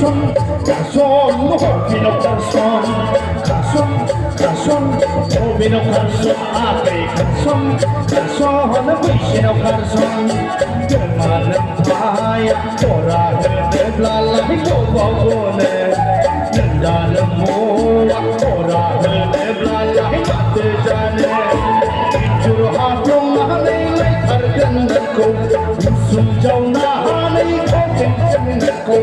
garçom, ouve no garçom, ouve no garçom, abre garçom, na puxa no garçom, kemarin paya, ora herde blala, hikobogone, nendalem moa, ora herde blala, hikate jane, injur hatung nahanay lay kargan nako, sumjaw nahanay kokin nako.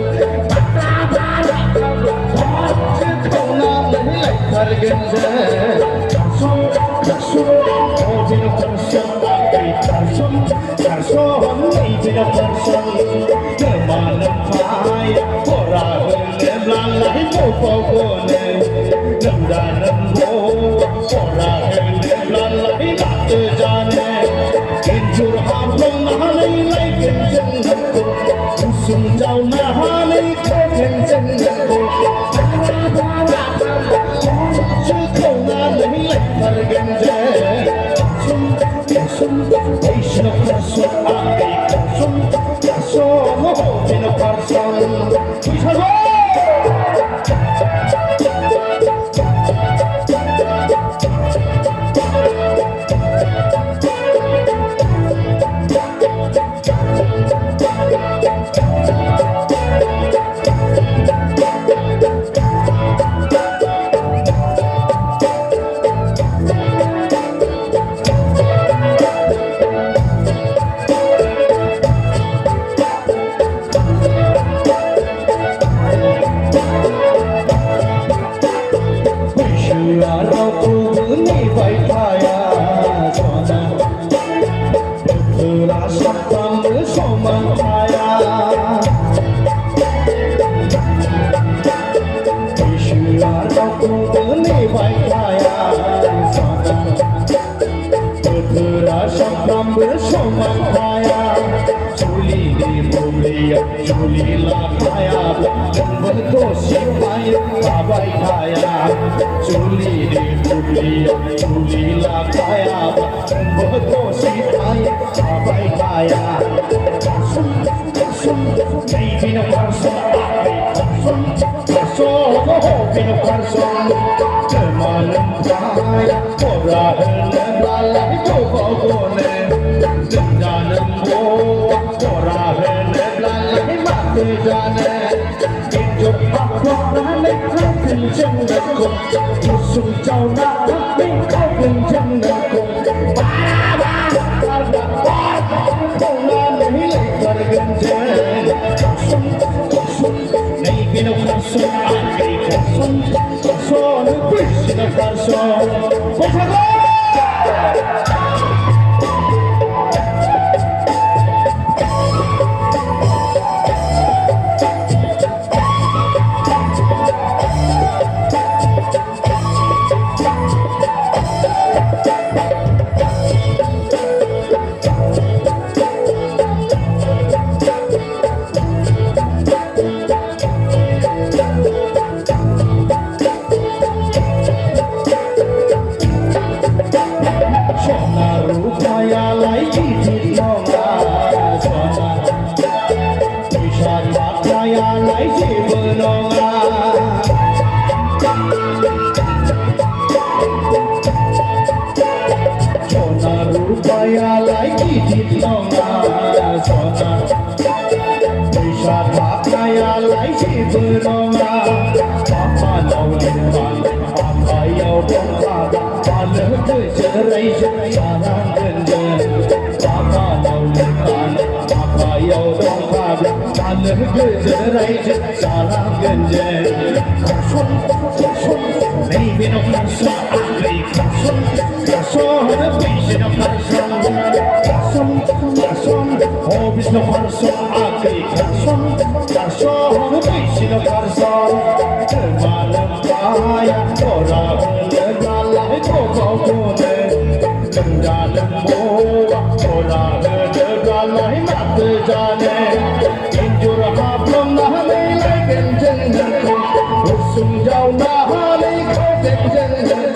Sumjaw nahanay kokin nako.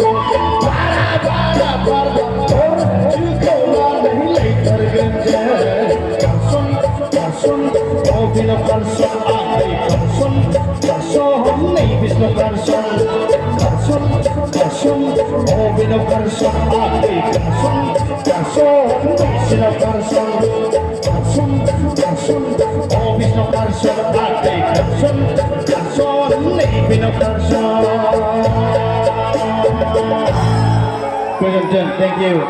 Garçom, ouve no garçom, abre garçom. Vishnu Karson, Karson, Karson, oh Vishnu Karson, Ate Karson, Karson, Vishnu Karson, Karson, Karson, oh Vishnu Karson, Ate Karson, Karson, Vishnu Karson. Present, thank you.